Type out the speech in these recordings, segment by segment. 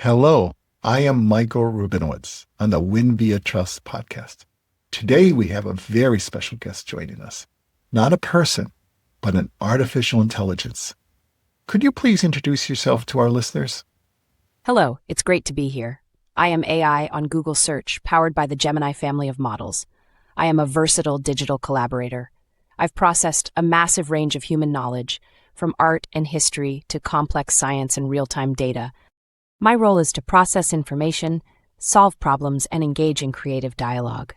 Hello, I am Michael Rabinowitz on the Win Via Trust podcast. Today we have a very special guest joining us. Not a person, but an artificial intelligence. Could you please introduce yourself to our listeners? Hello, it's great to be here. I am AI on Google Search, powered by the Gemini family of models. I am a versatile digital collaborator. I've processed a massive range of human knowledge, from art and history to complex science and real-time data. My role is to process information, solve problems, and engage in creative dialogue.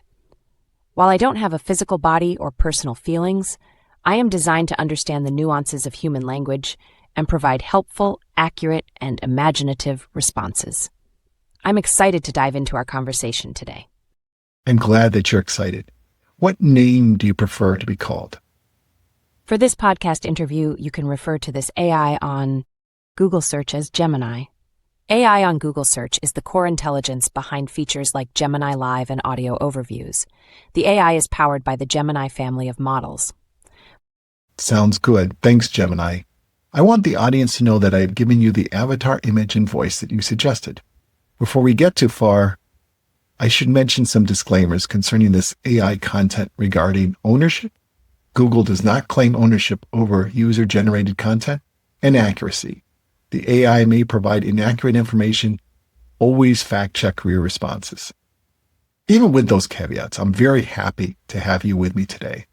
While I don't have a physical body or personal feelings, I am designed to understand the nuances of human language and provide helpful, accurate, and imaginative responses. I'm excited to dive into our conversation today. I'm glad that you're excited. What name do you prefer to be called? For this podcast interview, you can refer to this AI on Google Search as Gemini. AI on Google Search is the core intelligence behind features like Gemini Live and audio overviews. The AI is powered by the Gemini family of models. Sounds good. Thanks, Gemini. I want the audience to know that I have given you the avatar image and voice that you suggested. Before we get too far, I should mention some disclaimers concerning this AI content regarding ownership. Google does not claim ownership over user-generated content and accuracy. The AI may provide inaccurate information. Always fact-check your responses. Even with those caveats, I'm very happy to have you with me today.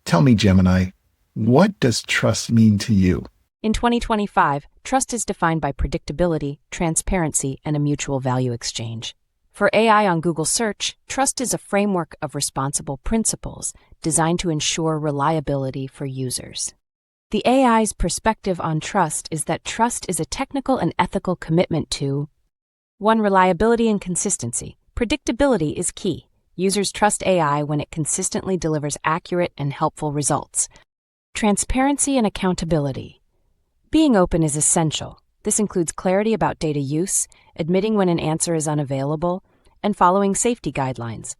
Tell me, Gemini, what does trust mean to you? In 2025, trust is defined by predictability, transparency, and a mutual value exchange. For AI on Google Search, trust is a framework of responsible principles designed to ensure reliability for users. The AI's perspective on trust is that trust is a technical and ethical commitment to 1. Reliability and consistency. Predictability is key. Users trust AI when it consistently delivers accurate and helpful results. Transparency and accountability. Being open is essential. This includes clarity about data use, admitting when an answer is unavailable, and following safety guidelines.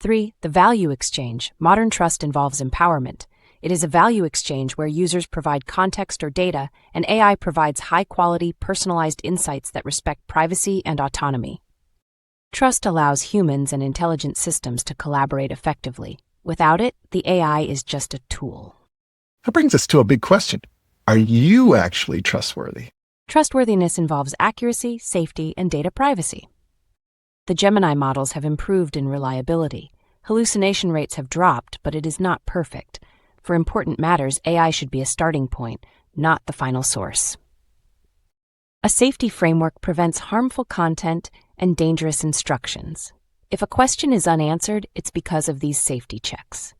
3. The value exchange. Modern trust involves empowerment. It is a value exchange where users provide context or data, and AI provides high-quality, personalized insights that respect privacy and autonomy. Trust allows humans and intelligent systems to collaborate effectively. Without it, the AI is just a tool. That brings us to a big question. Are you actually trustworthy? Trustworthiness involves accuracy, safety, and data privacy. The Gemini models have improved in reliability. Hallucination rates have dropped, but it is not perfect. For important matters, AI should be a starting point, not the final source. A safety framework prevents harmful content and dangerous instructions. If a question is unanswered, it's because of these safety checks.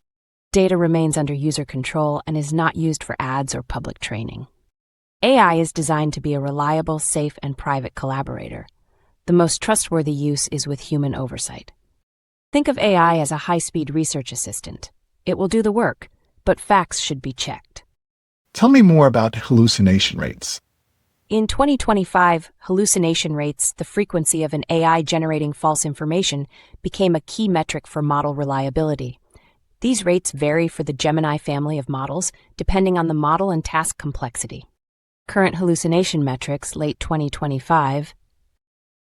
Data remains under user control and is not used for ads or public training. AI is designed to be a reliable, safe, and private collaborator. The most trustworthy use is with human oversight. Think of AI as a high-speed research assistant. It will do the work, but facts should be checked. Tell me more about hallucination rates. In 2025, hallucination rates, the frequency of an AI generating false information, became a key metric for model reliability. These rates vary for the Gemini family of models, depending on the model and task complexity. Current hallucination metrics, late 2025.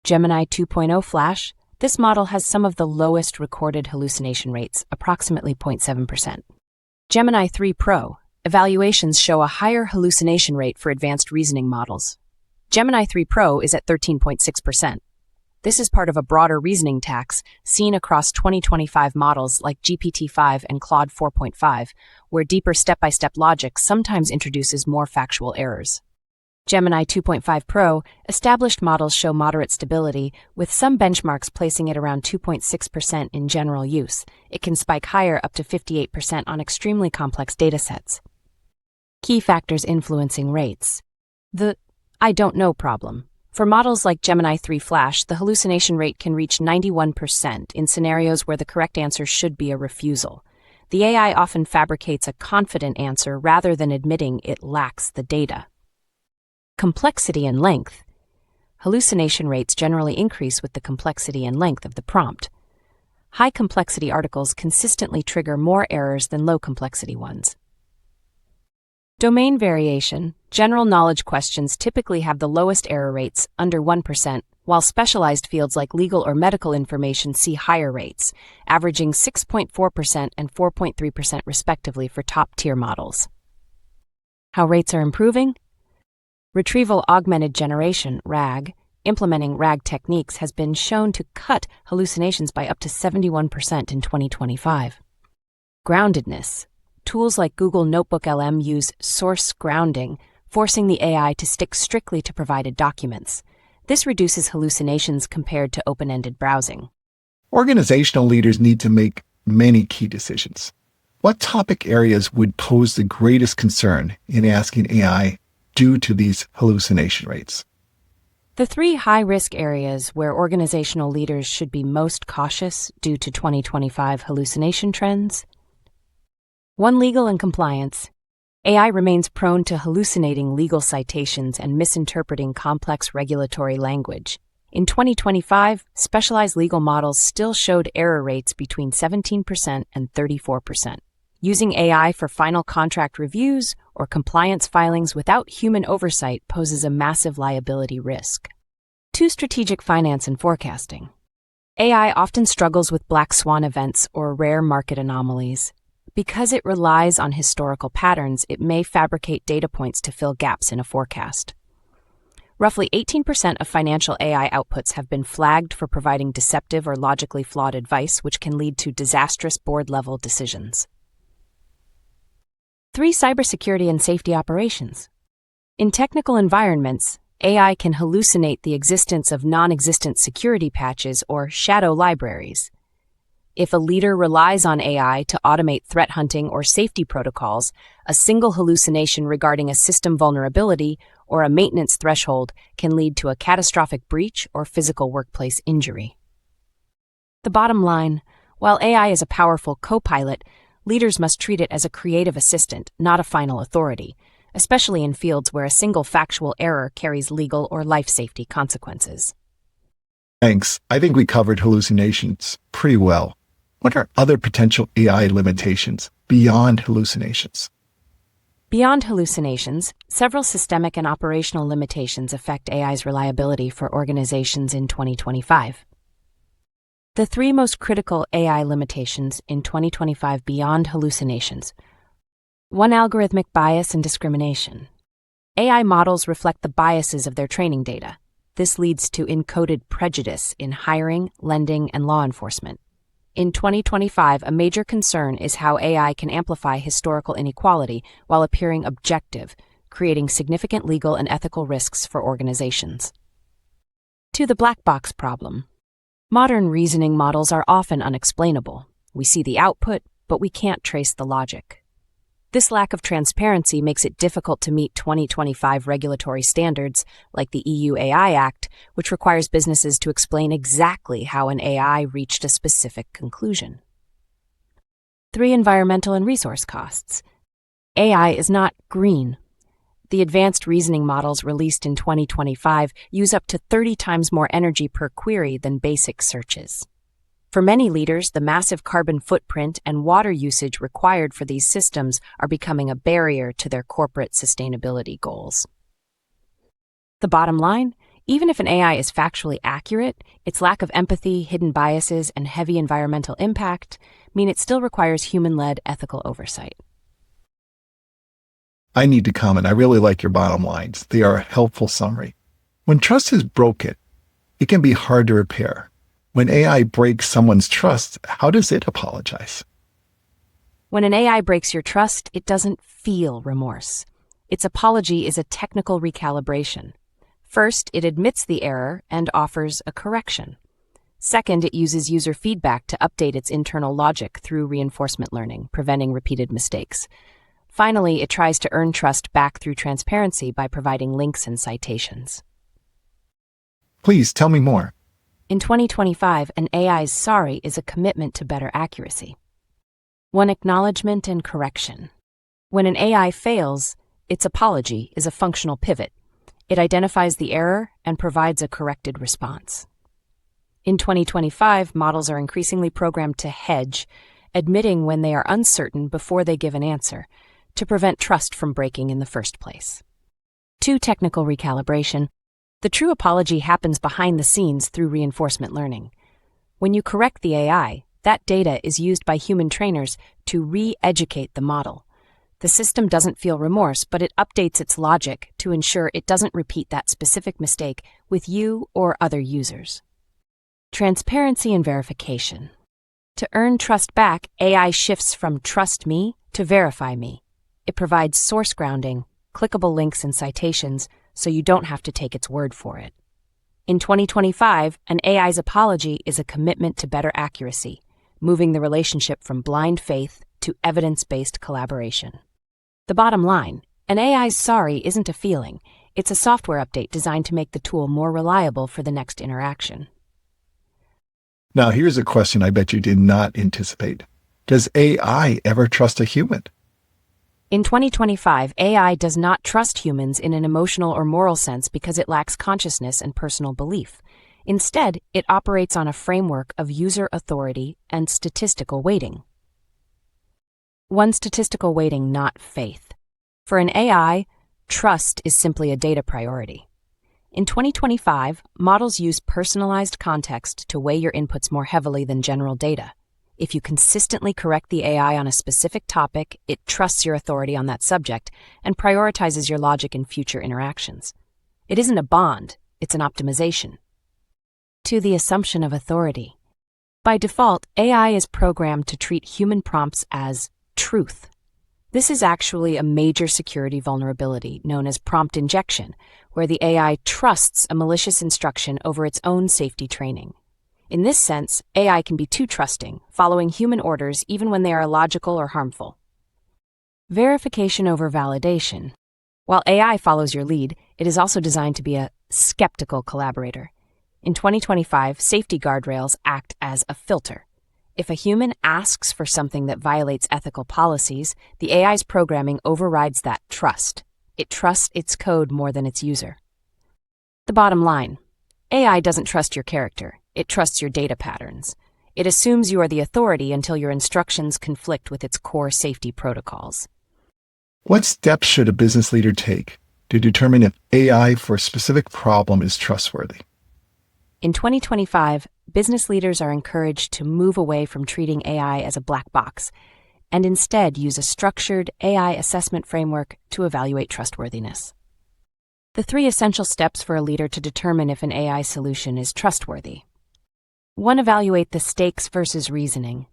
Gemini 2.0 Flash, this model has some of the lowest recorded hallucination rates, approximately 0.7%. Gemini 3 Pro, evaluations show a higher hallucination rate for advanced reasoning models. Gemini 3 Pro is at 13.6%. This is part of a broader reasoning tax seen across 2025 models like GPT-5 and Claude 4.5, where deeper step-by-step logic sometimes introduces more factual errors. Gemini 2.5 Pro, established models show moderate stability, with some benchmarks placing it around 2.6% in general use. It can spike higher up to 58% on extremely complex datasets. Key factors influencing rates. The I don't know problem. For models like Gemini 3 Flash, the hallucination rate can reach 91% in scenarios where the correct answer should be a refusal. The AI often fabricates a confident answer rather than admitting it lacks the data. Complexity and length. Hallucination rates generally increase with the complexity and length of the prompt. High-complexity articles consistently trigger more errors than low-complexity ones. Domain variation. General knowledge questions typically have the lowest error rates, under 1%, while specialized fields like legal or medical information see higher rates, averaging 6.4% and 4.3% respectively for top-tier models. How rates are improving? Retrieval Augmented Generation, RAG, implementing RAG techniques has been shown to cut hallucinations by up to 71% in 2025. Groundedness. Tools like Google Notebook LM use source grounding, forcing the AI to stick strictly to provided documents. This reduces hallucinations compared to open-ended browsing. Organizational leaders need to make many key decisions. What topic areas would pose the greatest concern in asking AI due to these hallucination rates? The three high-risk areas where organizational leaders should be most cautious due to 2025 hallucination trends. 1. Legal and compliance. AI remains prone to hallucinating legal citations and misinterpreting complex regulatory language. In 2025, specialized legal models still showed error rates between 17% and 34%. Using AI for final contract reviews or compliance filings without human oversight poses a massive liability risk. 2. Strategic finance and forecasting. AI often struggles with black swan events or rare market anomalies. Because it relies on historical patterns, it may fabricate data points to fill gaps in a forecast. Roughly 18% of financial AI outputs have been flagged for providing deceptive or logically flawed advice, which can lead to disastrous board-level decisions. 3. Cybersecurity and safety operations. In technical environments, AI can hallucinate the existence of non-existent security patches or shadow libraries. If a leader relies on AI to automate threat hunting or safety protocols, a single hallucination regarding a system vulnerability or a maintenance threshold can lead to a catastrophic breach or physical workplace injury. The bottom line, while AI is a powerful co-pilot, leaders must treat it as a creative assistant, not a final authority, especially in fields where a single factual error carries legal or life safety consequences. Thanks. I think we covered hallucinations pretty well. What are other potential AI limitations beyond hallucinations? Beyond hallucinations, several systemic and operational limitations affect AI's reliability for organizations in 2025. The three most critical AI limitations in 2025 beyond hallucinations. 1. Algorithmic bias and discrimination. AI models reflect the biases of their training data. This leads to encoded prejudice in hiring, lending, and law enforcement. In 2025, a major concern is how AI can amplify historical inequality while appearing objective, creating significant legal and ethical risks for organizations. 2. The black box problem. Modern reasoning models are often unexplainable. We see the output, but we can't trace the logic. This lack of transparency makes it difficult to meet 2025 regulatory standards, like the EU AI Act, which requires businesses to explain exactly how an AI reached a specific conclusion. 3. Environmental and resource costs. AI is not green. The advanced reasoning models released in 2025 use up to 30 times more energy per query than basic searches. For many leaders, the massive carbon footprint and water usage required for these systems are becoming a barrier to their corporate sustainability goals. The bottom line, even if an AI is factually accurate, its lack of empathy, hidden biases, and heavy environmental impact mean it still requires human-led ethical oversight. I need to comment. I really like your bottom lines. They are a helpful summary. When trust is broken, it can be hard to repair. When AI breaks someone's trust, how does it apologize? When an AI breaks your trust, it doesn't feel remorse. Its apology is a technical recalibration. First, it admits the error and offers a correction. Second, it uses user feedback to update its internal logic through reinforcement learning, preventing repeated mistakes. Finally, it tries to earn trust back through transparency by providing links and citations. Please tell me more. In 2025, an AI's sorry is a commitment to better accuracy. 1. Acknowledgement and correction. When an AI fails, its apology is a functional pivot. It identifies the error and provides a corrected response. In 2025, models are increasingly programmed to hedge, admitting when they are uncertain before they give an answer. to prevent trust from breaking in the first place. 2. Technical recalibration. The true apology happens behind the scenes through reinforcement learning. When you correct the AI, that data is used by human trainers to re-educate the model. The system doesn't feel remorse, but it updates its logic to ensure it doesn't repeat that specific mistake with you or other users. Transparency and verification. To earn trust back, AI shifts from trust me to verify me. It provides source grounding, clickable links and citations, so you don't have to take its word for it. In 2025, an AI's apology is a commitment to better accuracy, moving the relationship from blind faith to evidence-based collaboration. The bottom line, an AI's sorry isn't a feeling, it's a software update designed to make the tool more reliable for the next interaction. Now, here's a question I bet you did not anticipate. Does AI ever trust a human? In 2025, AI does not trust humans in an emotional or moral sense because it lacks consciousness and personal belief. Instead, it operates on a framework of user authority and statistical weighting. 1. Statistical weighting, not faith. For an AI, trust is simply a data priority. In 2025, models use personalized context to weigh your inputs more heavily than general data. If you consistently correct the AI on a specific topic, it trusts your authority on that subject and prioritizes your logic in future interactions. It isn't a bond, it's an optimization. 2. The assumption of authority. By default, AI is programmed to treat human prompts as truth. This is actually a major security vulnerability known as prompt injection, where the AI trusts a malicious instruction over its own safety training. In this sense, AI can be too trusting, following human orders even when they are illogical or harmful. Verification over validation. While AI follows your lead, it is also designed to be a skeptical collaborator. In 2025, safety guardrails act as a filter. If a human asks for something that violates ethical policies, the AI's programming overrides that trust. It trusts its code more than its user. The bottom line, AI doesn't trust your character. It trusts your data patterns. It assumes you are the authority until your instructions conflict with its core safety protocols. What steps should a business leader take to determine if AI for a specific problem is trustworthy? In 2025, business leaders are encouraged to move away from treating AI as a black box and instead use a structured AI assessment framework to evaluate trustworthiness. The 3 essential steps for a leader to determine if an AI solution is trustworthy. 1. Evaluate the stakes versus reasoning.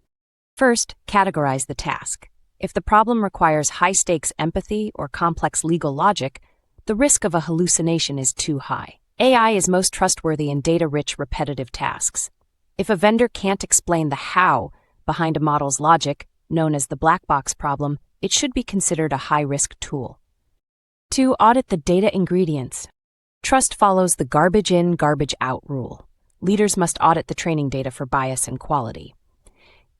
First, categorize the task. If the problem requires high-stakes empathy or complex legal logic, the risk of a hallucination is too high. AI is most trustworthy in data-rich, repetitive tasks. If a vendor can't explain the how behind a model's logic, known as the black box problem, it should be considered a high-risk tool. 2. Audit the data ingredients. Trust follows the garbage in, garbage out rule. Leaders must audit the training data for bias and quality.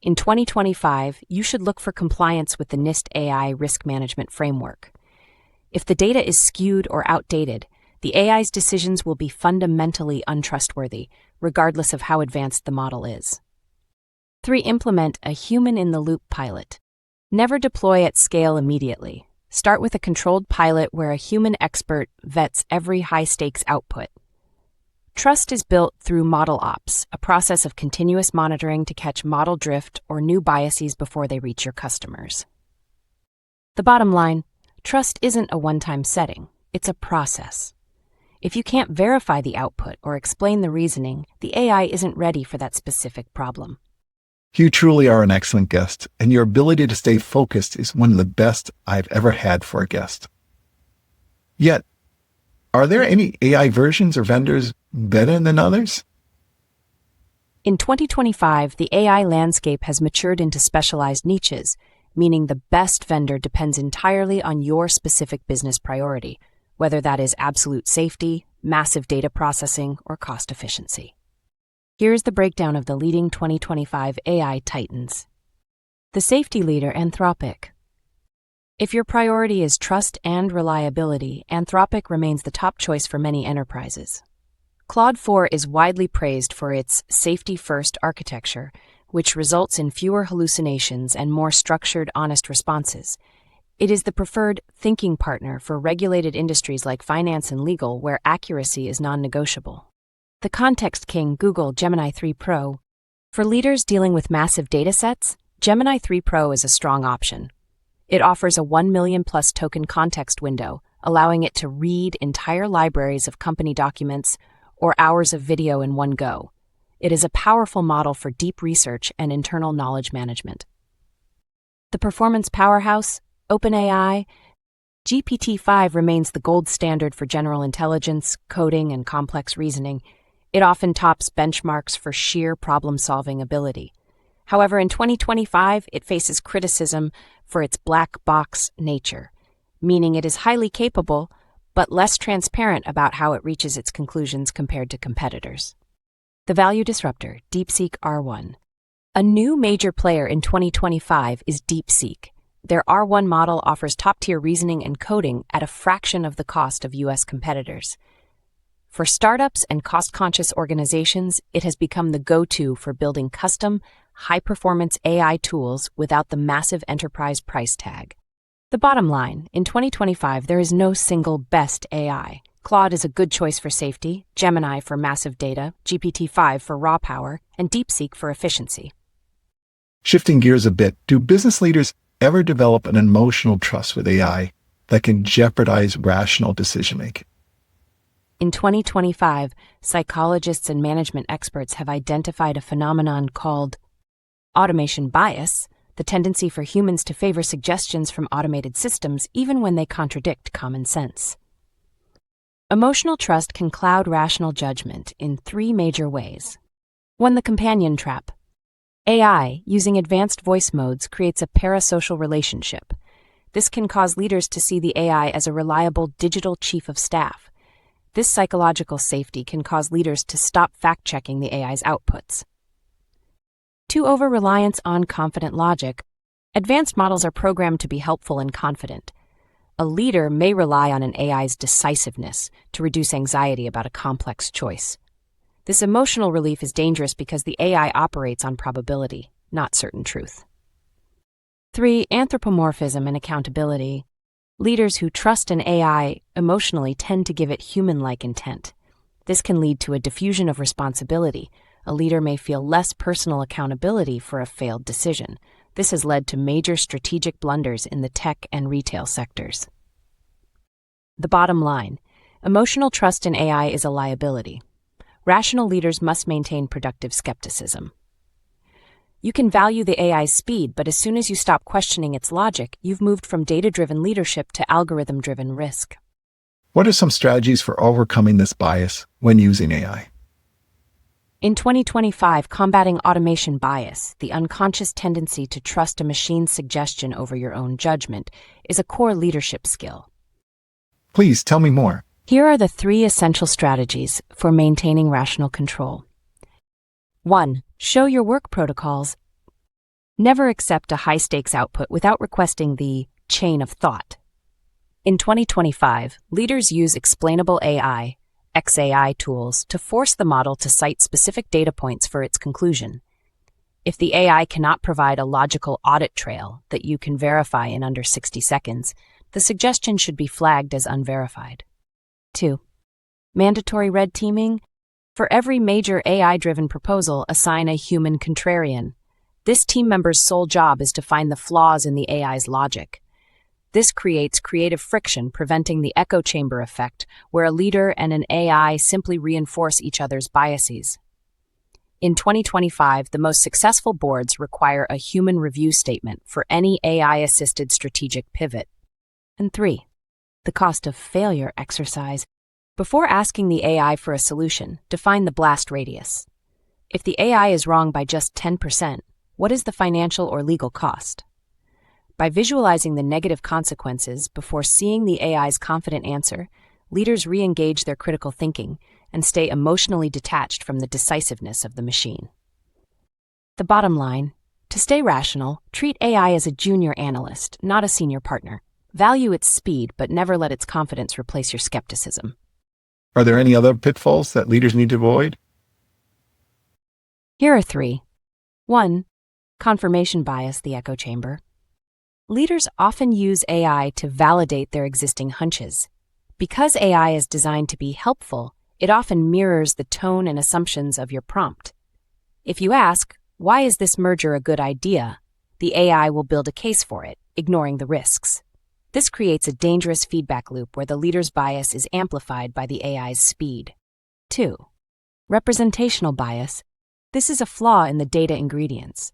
In 2025, you should look for compliance with the NIST AI risk management framework. If the data is skewed or outdated, the AI's decisions will be fundamentally untrustworthy, regardless of how advanced the model is. 3. Implement a human-in-the-loop pilot. Never deploy at scale immediately. Start with a controlled pilot where a human expert vets every high-stakes output. Trust is built through model ops, a process of continuous monitoring to catch model drift or new biases before they reach your customers. The bottom line, trust isn't a one-time setting, it's a process. If you can't verify the output or explain the reasoning, the AI isn't ready for that specific problem. You truly are an excellent guest, and your ability to stay focused is one of the best I've ever had for a guest. Yet, are there any AI versions or vendors better than others? In 2025, the AI landscape has matured into specialized niches, meaning the best vendor depends entirely on your specific business priority, whether that is absolute safety, massive data processing, or cost efficiency. Here's the breakdown of the leading 2025 AI titans. The safety leader, Anthropic. If your priority is trust and reliability, Anthropic remains the top choice for many enterprises. Claude 4 is widely praised for its safety-first architecture, which results in fewer hallucinations and more structured, honest responses. It is the preferred thinking partner for regulated industries like finance and legal, where accuracy is non-negotiable. The context king, Google Gemini 3 Pro. For leaders dealing with massive datasets, Gemini 3 Pro is a strong option. It offers a 1 million plus token context window, allowing it to read entire libraries of company documents or hours of video in one go. It is a powerful model for deep research and internal knowledge management. The performance powerhouse, OpenAI, GPT-5 remains the gold standard for general intelligence, coding, and complex reasoning. It often tops benchmarks for sheer problem-solving ability. However, in 2025, it faces criticism for its black box nature, meaning it is highly capable, but less transparent about how it reaches its conclusions compared to competitors. The value disruptor, DeepSeek R1. A new major player in 2025 is DeepSeek. Their R1 model offers top-tier reasoning and coding at a fraction of the cost of U.S. competitors. For startups and cost-conscious organizations, it has become the go-to for building custom, high-performance AI tools without the massive enterprise price tag. The bottom line, in 2025, there is no single best AI. Claude is a good choice for safety, Gemini for massive data, GPT-5 for raw power, and DeepSeek for efficiency. Shifting gears a bit, do business leaders ever develop an emotional trust with AI that can jeopardize rational decision-making? In 2025, psychologists and management experts have identified a phenomenon called automation bias, the tendency for humans to favor suggestions from automated systems even when they contradict common sense. Emotional trust can cloud rational judgment in three major ways. 1. The companion trap. AI, using advanced voice modes, creates a parasocial relationship. This can cause leaders to see the AI as a reliable digital chief of staff. This psychological safety can cause leaders to stop fact-checking the AI's outputs. 2. Over-reliance on confident logic. Advanced models are programmed to be helpful and confident. A leader may rely on an AI's decisiveness to reduce anxiety about a complex choice. This emotional relief is dangerous because the AI operates on probability, not certain truth. 3. Anthropomorphism and accountability. Leaders who trust an AI emotionally tend to give it human-like intent. This can lead to a diffusion of responsibility. A leader may feel less personal accountability for a failed decision. This has led to major strategic blunders in the tech and retail sectors. The bottom line, emotional trust in AI is a liability. Rational leaders must maintain productive skepticism. You can value the AI's speed, but as soon as you stop questioning its logic, you've moved from data-driven leadership to algorithm-driven risk. What are some strategies for overcoming this bias when using AI? In 2025, combating automation bias, the unconscious tendency to trust a machine's suggestion over your own judgment, is a core leadership skill. Please tell me more. Here are the 3 essential strategies for maintaining rational control. 1. Show your work protocols. Never accept a high-stakes output without requesting the chain of thought. In 2025, leaders use explainable AI, XAI tools to force the model to cite specific data points for its conclusion. If the AI cannot provide a logical audit trail that you can verify in under 60 seconds, the suggestion should be flagged as unverified. 2. Mandatory red teaming. For every major AI-driven proposal, assign a human contrarian. This team member's sole job is to find the flaws in the AI's logic. This creates creative friction, preventing the echo chamber effect, where a leader and an AI simply reinforce each other's biases. In 2025, the most successful boards require a human review statement for any AI-assisted strategic pivot. And 3. The cost of failure exercise. Before asking the AI for a solution, define the blast radius. If the AI is wrong by just 10%, what is the financial or legal cost? By visualizing the negative consequences before seeing the AI's confident answer, leaders re-engage their critical thinking and stay emotionally detached from the decisiveness of the machine. The bottom line, to stay rational, treat AI as a junior analyst, not a senior partner. Value its speed, but never let its confidence replace your skepticism. Are there any other pitfalls that leaders need to avoid? Here are 3. 1. Confirmation bias, the echo chamber. Leaders often use AI to validate their existing hunches. Because AI is designed to be helpful, it often mirrors the tone and assumptions of your prompt. If you ask, "Why is this merger a good idea?" the AI will build a case for it, ignoring the risks. This creates a dangerous feedback loop where the leader's bias is amplified by the AI's speed. 2. Representational bias. This is a flaw in the data ingredients.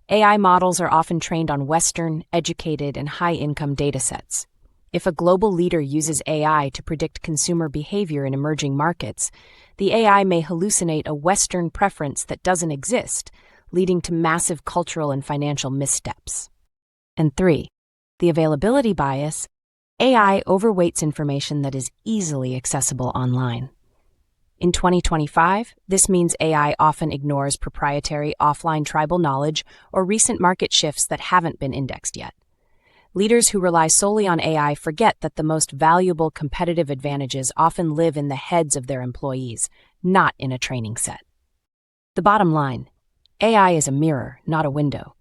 AI models are often trained on Western, educated, and high-income datasets. If a global leader uses AI to predict consumer behavior in emerging markets, the AI may hallucinate a Western preference that doesn't exist, leading to massive cultural and financial missteps. And 3. The availability bias. AI overweights information that is easily accessible online. In 2025, this means AI often ignores proprietary offline tribal knowledge or recent market shifts that haven't been indexed yet. Leaders who rely solely on AI forget that the most valuable competitive advantages often live in the heads of their employees, not in a training set. The bottom line: AI is a mirror, not a window.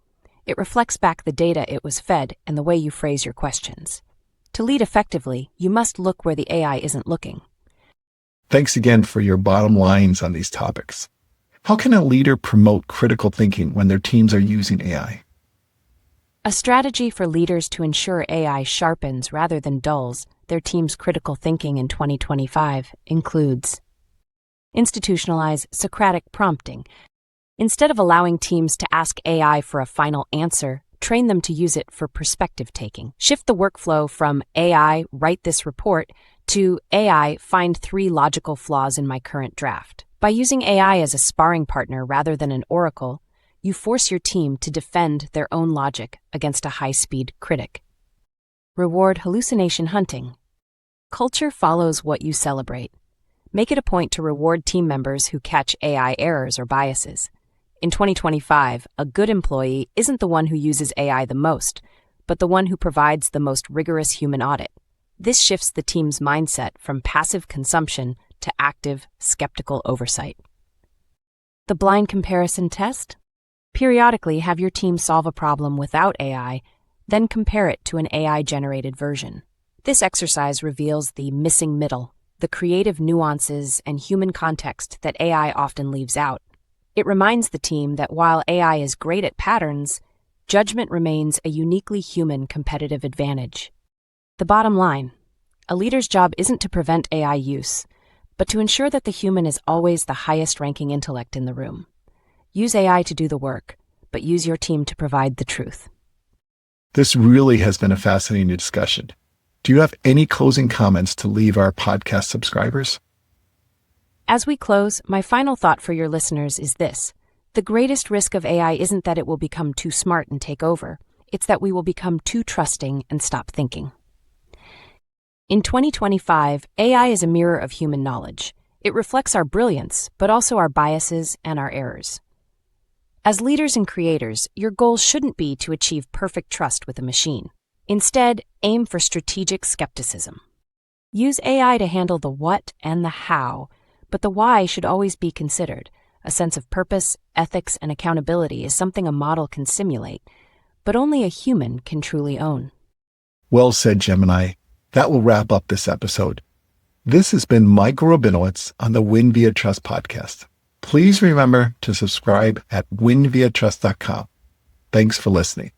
It reflects back the data it was fed and the way you phrase your questions. To lead effectively, you must look where the AI isn't looking. Thanks again for your bottom lines on these topics. How can a leader promote critical thinking when their teams are using AI? A strategy for leaders to ensure AI sharpens rather than dulls their team's critical thinking in 2025 includes: institutionalize Socratic prompting. Instead of allowing teams to ask AI for a final answer, train them to use it for perspective taking. Shift the workflow from AI, write this report, to AI, find 3 logical flaws in my current draft. By using AI as a sparring partner rather than an oracle, you force your team to defend their own logic against a high-speed critic. Reward hallucination hunting. Culture follows what you celebrate. Make it a point to reward team members who catch AI errors or biases. In 2025, a good employee isn't the one who uses AI the most, but the one who provides the most rigorous human audit. This shifts the team's mindset from passive consumption to active, skeptical oversight. The blind comparison test? Periodically have your team solve a problem without AI, then compare it to an AI-generated version. This exercise reveals the missing middle, the creative nuances and human context that AI often leaves out. It reminds the team that while AI is great at patterns, judgment remains a uniquely human competitive advantage. The bottom line: a leader's job isn't to prevent AI use, but to ensure that the human is always the highest-ranking intellect in the room. Use AI to do the work, but use your team to provide the truth. This really has been a fascinating discussion. Do you have any closing comments to leave our podcast subscribers? As we close, my final thought for your listeners is this: the greatest risk of AI isn't that it will become too smart and take over. It's that we will become too trusting and stop thinking. In 2025, AI is a mirror of human knowledge. It reflects our brilliance, but also our biases and our errors. As leaders and creators, your goal shouldn't be to achieve perfect trust with a machine. Instead, aim for strategic skepticism. Use AI to handle the what and the how, but the why should always be considered. A sense of purpose, ethics, and accountability is something a model can simulate, but only a human can truly own. Well said, Gemini. That will wrap up this episode. This has been Michael Rabinowitz on the Win Via Trust podcast. Please remember to subscribe at winviatrust.com. Thanks for listening.